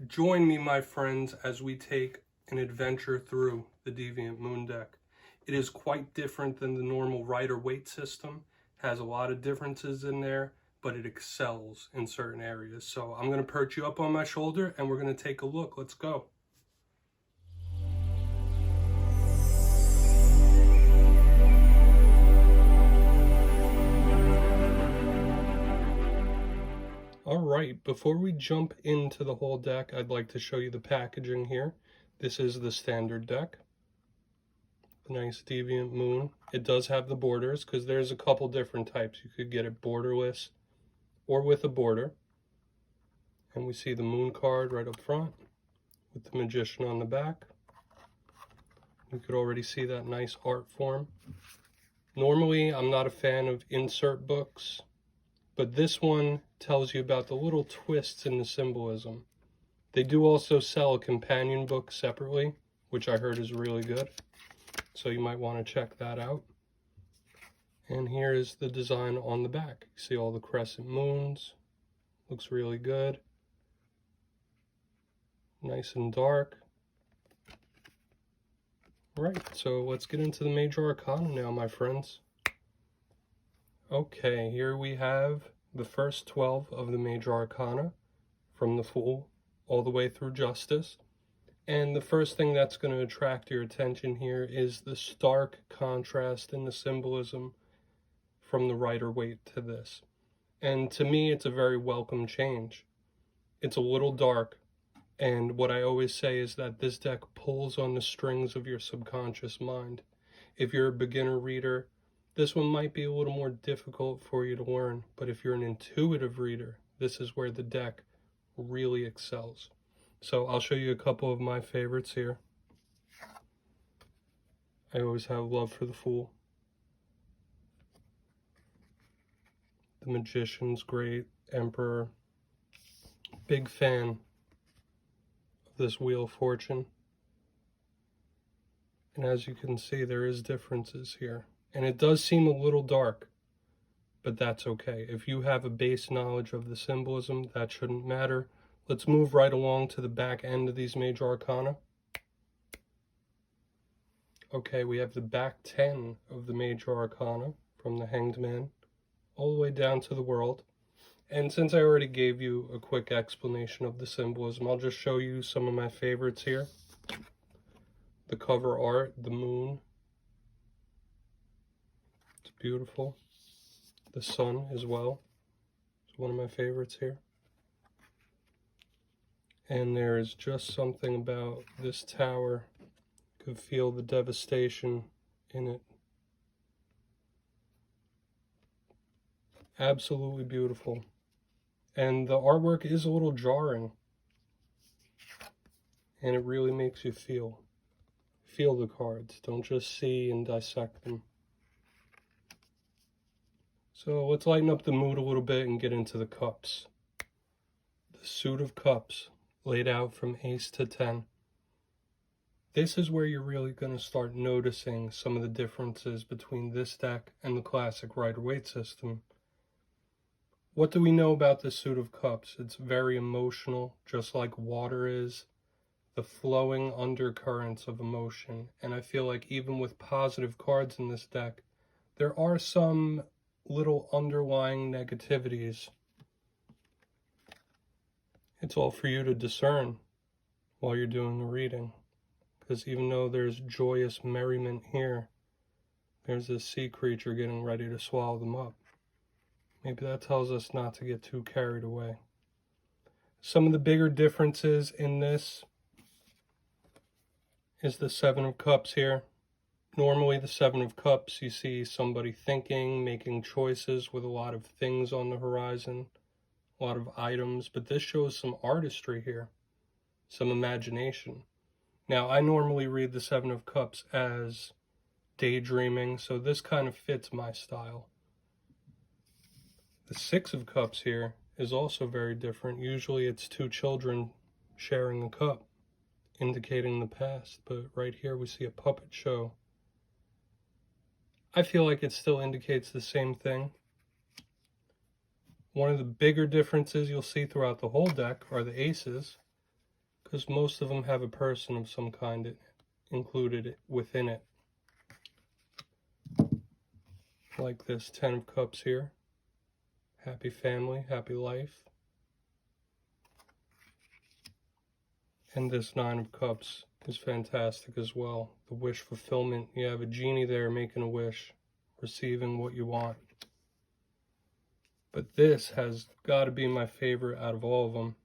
Join me, my friends, as we take an adventure through the Deviant Moon deck. It is quite different than the normal Rider-Waite system. It has a lot of differences in there, but it excels in certain areas. So I'm going to perch you up on my shoulder and we're going to take a look. Let's go. Alright, before we jump into the whole deck, I'd like to show you the packaging here. This is the standard deck. The nice Deviant Moon. It does have the borders, because there's a couple different types. You could get it borderless or with a border. And we see the Moon card right up front with the Magician on the back. You could already see that nice art form. Normally, I'm not a fan of insert books, but this one tells you about the little twists in the symbolism. They do also sell a companion book separately, which I heard is really good. So you might want to check that out. And here is the design on the back. You see all the crescent moons. Looks really good. Nice and dark. Right, so let's get into the Major Arcana now, my friends. Okay, here we have the first 12 of the Major Arcana, from the Fool all the way through Justice. And the first thing that's going to attract your attention here is the stark contrast in the symbolism from the Rider-Waite to this. And to me, it's a very welcome change. It's a little dark, and what I always say is that this deck pulls on the strings of your subconscious mind. If you're a beginner reader, this one might be a little more difficult for you to learn, but if you're an intuitive reader, this is where the deck really excels. So I'll show you a couple of my favorites here. I always have love for the Fool. The Magician's great. Emperor. Big fan of this Wheel of Fortune. And as you can see, there is differences here. And it does seem a little dark, but that's okay. If you have a base knowledge of the symbolism, that shouldn't matter. Let's move right along to the back end of these Major Arcana. Okay, we have the back 10 of the Major Arcana, from the Hanged Man all the way down to the World. And since I already gave you a quick explanation of the symbolism, I'll just show you some of my favorites here. The cover art, the moon. It's beautiful. The sun as well. It's one of my favorites here. And there is just something about this tower. You could feel the devastation in it. Absolutely beautiful. And the artwork is a little jarring. And it really makes you feel. Feel the cards. Don't just see and dissect them. So let's lighten up the mood a little bit and get into the cups. The Suit of Cups, laid out from Ace to 10. This is where you're really going to start noticing some of the differences between this deck and the classic Rider-Waite system. What do we know about the Suit of Cups? It's very emotional, just like water is. The flowing undercurrents of emotion. And I feel like even with positive cards in this deck, there are some little underlying negativities. It's all for you to discern while you're doing the reading. Because even though there's joyous merriment here, there's this sea creature getting ready to swallow them up. Maybe that tells us not to get too carried away. Some of the bigger differences in this is the Seven of Cups here. Normally the Seven of Cups, you see somebody thinking, making choices with a lot of things on the horizon, a lot of items, but this shows some artistry here, some imagination. Now, I normally read the Seven of Cups as daydreaming, so this kind of fits my style. The Six of Cups here is also very different. Usually it's two children sharing a cup, indicating the past, but right here we see a puppet show. I feel like it still indicates the same thing. One of the bigger differences you'll see throughout the whole deck are the aces. because most of them have a person of some kind included within it. Like this 10 of Cups here. Happy family, happy life. And this 9 of Cups is fantastic as well. The wish fulfillment. You have a genie there making a wish, receiving what you want. But this has got to be my favorite out of all of them.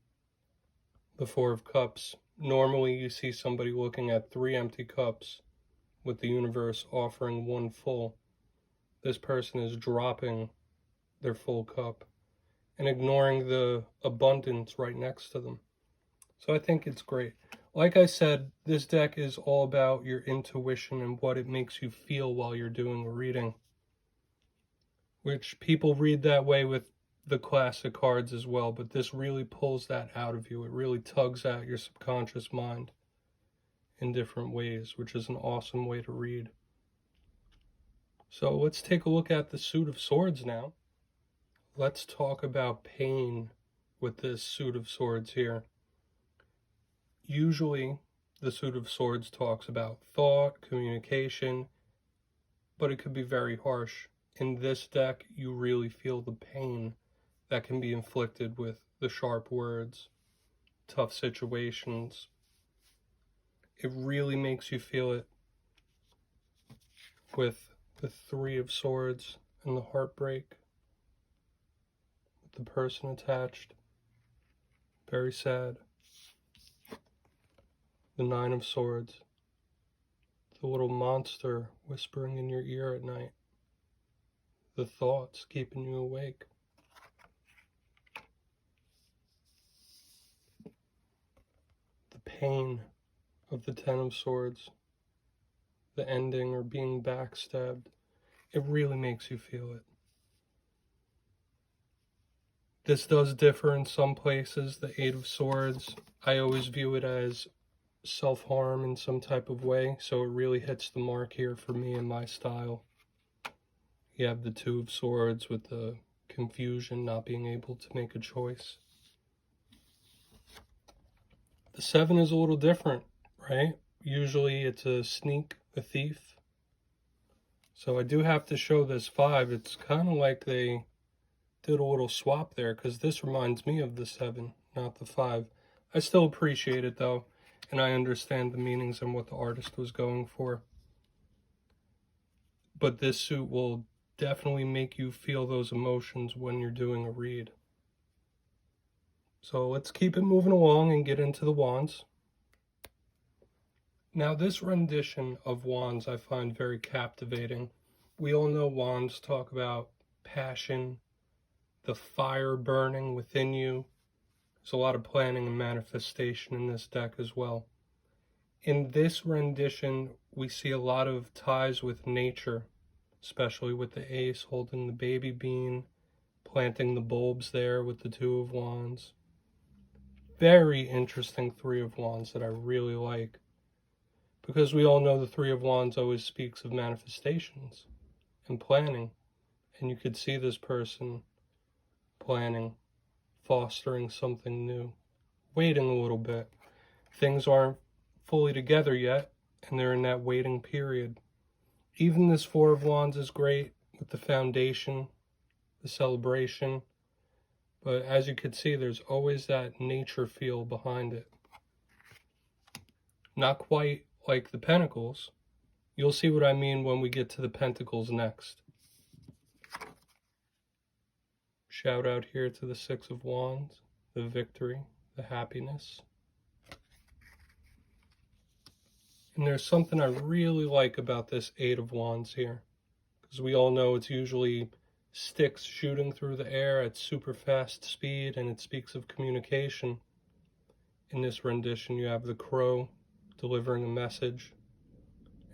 The 4 of Cups. Normally you see somebody looking at 3 empty cups with the universe offering 1 full. This person is dropping their full cup and ignoring the abundance right next to them. So I think it's great. Like I said, this deck is all about your intuition and what it makes you feel while you're doing a reading. Which people read that way with the classic cards as well, but this really pulls that out of you. It really tugs at your subconscious mind in different ways, which is an awesome way to read. So let's take a look at the Suit of Swords now. Let's talk about pain with this Suit of Swords here. Usually, the Suit of Swords talks about thought, communication, but it could be very harsh. In this deck, you really feel the pain that can be inflicted with the sharp words, tough situations. It really makes you feel it with the 3 of Swords and the heartbreak, with the person attached. Very sad. The 9 of Swords, the little monster whispering in your ear at night, the thoughts keeping you awake. The pain of the 10 of Swords, the ending or being backstabbed, it really makes you feel it. This does differ in some places. The 8 of Swords, I always view it as self-harm in some type of way, so it really hits the mark here for me and my style. You have the 2 of Swords with the confusion, not being able to make a choice. The 7 is a little different, right? Usually it's a sneak, a thief. So I do have to show this 5. It's kind of like they did a little swap there, because this reminds me of the 7, not the 5. I still appreciate it though, and I understand the meanings and what the artist was going for. But this suit will definitely make you feel those emotions when you're doing a read. So let's keep it moving along and get into the Wands. Now this rendition of Wands I find very captivating. We all know Wands talk about passion, the fire burning within you. There's a lot of planning and manifestation in this deck as well. In this rendition, we see a lot of ties with nature, especially with the Ace holding the baby bean, planting the bulbs there with the 2 of Wands. Very interesting 3 of Wands that I really like, because we all know the 3 of Wands always speaks of manifestations and planning, and you could see this person planning, fostering something new, waiting a little bit. Things aren't fully together yet, and they're in that waiting period. Even this 4 of Wands is great with the foundation, the celebration, but as you can see, there's always that nature feel behind it. Not quite like the Pentacles. You'll see what I mean when we get to the Pentacles next. Shout out here to the 6 of Wands, the victory, the happiness. And there's something I really like about this 8 of Wands here, because we all know it's usually sticks shooting through the air at super fast speed, and it speaks of communication. In this rendition, you have the crow delivering a message,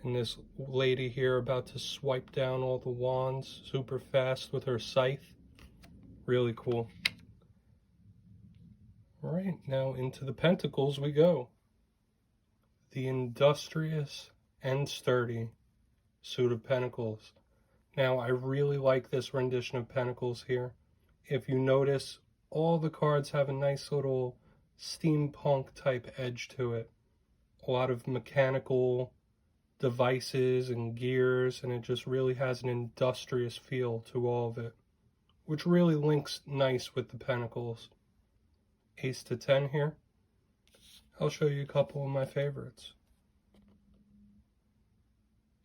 and this lady here about to swipe down all the wands super fast with her scythe. Really cool. All right, now into the Pentacles we go. The industrious and sturdy Suit of Pentacles. Now, I really like this rendition of Pentacles here. If you notice, all the cards have a nice little steampunk type edge to it. A lot of mechanical devices and gears, and it just really has an industrious feel to all of it, which really links nice with the Pentacles. Ace to 10 here. I'll show you a couple of my favorites.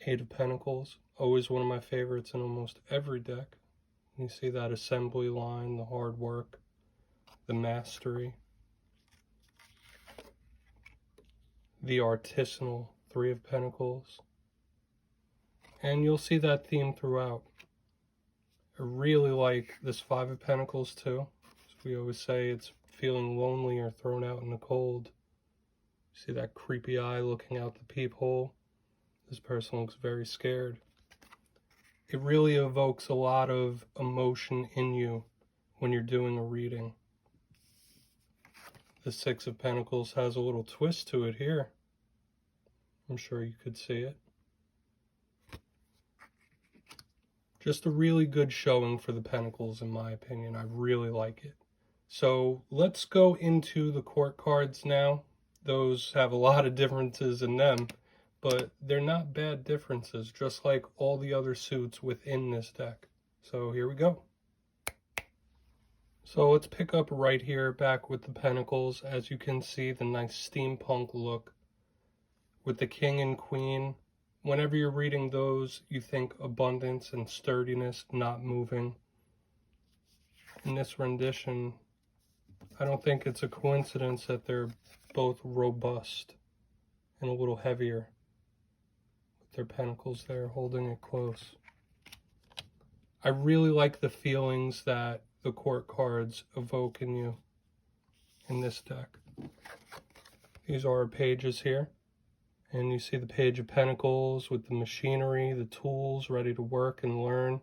8 of Pentacles, always one of my favorites in almost every deck. You see that assembly line, the hard work, the mastery. The artisanal 3 of Pentacles. And you'll see that theme throughout. I really like this 5 of Pentacles too. As we always say, it's feeling lonely or thrown out in the cold. See that creepy eye looking out the peephole? This person looks very scared. It really evokes a lot of emotion in you when you're doing a reading. The 6 of Pentacles has a little twist to it here. I'm sure you could see it. Just a really good showing for the Pentacles, in my opinion. I really like it. So let's go into the court cards now. Those have a lot of differences in them, but they're not bad differences, just like all the other suits within this deck. So here we go. So let's pick up right here, back with the Pentacles. As you can see, the nice steampunk look with the King and Queen. Whenever you're reading those, you think abundance and sturdiness, not moving. In this rendition, I don't think it's a coincidence that they're both robust and a little heavier with their pentacles there, holding it close. I really like the feelings that the court cards evoke in you in this deck. These are our pages here. And you see the Page of Pentacles with the machinery, the tools, ready to work and learn.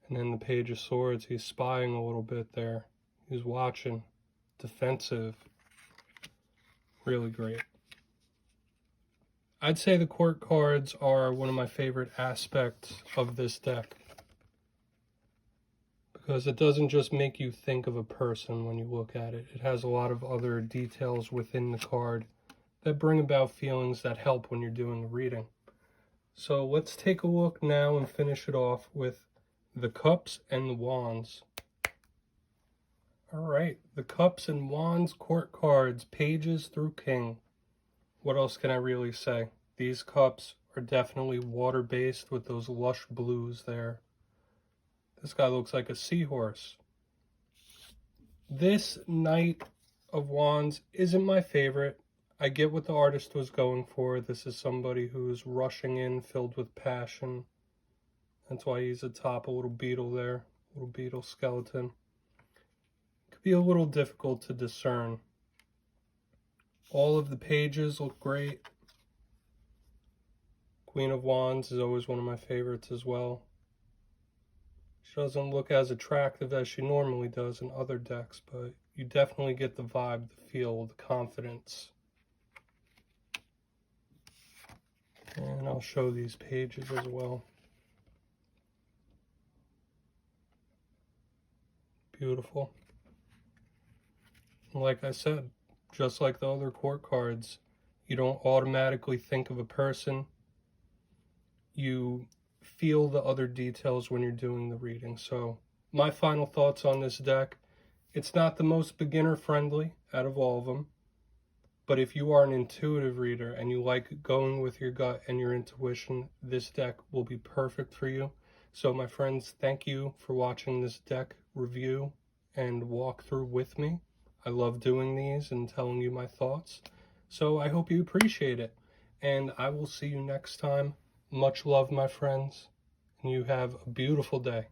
And then the Page of Swords, he's spying a little bit there. He's watching. Defensive. Really great. I'd say the court cards are one of my favorite aspects of this deck, because it doesn't just make you think of a person when you look at it. It has a lot of other details within the card that bring about feelings that help when you're doing the reading. So let's take a look now and finish it off with the Cups and the Wands. All right, the Cups and Wands court cards, pages through king. What else can I really say? These cups are definitely water-based with those lush blues there. This guy looks like a seahorse. This Knight of Wands isn't my favorite. I get what the artist was going for. This is somebody who's rushing in, filled with passion. That's why he's atop a little beetle there, little beetle skeleton. Could be a little difficult to discern. All of the pages look great. Queen of Wands is always one of my favorites as well. She doesn't look as attractive as she normally does in other decks, but you definitely get the vibe, the feel, the confidence. And I'll show these pages as well. Beautiful. And like I said, just like the other court cards, you don't automatically think of a person. You feel the other details when you're doing the reading. So my final thoughts on this deck, it's not the most beginner friendly out of all of them. But if you are an intuitive reader and you like going with your gut and your intuition, this deck will be perfect for you. So my friends, thank you for watching this deck review and walkthrough with me. I love doing these and telling you my thoughts. So I hope you appreciate it. And I will see you next time. Much love, my friends. And you have a beautiful day.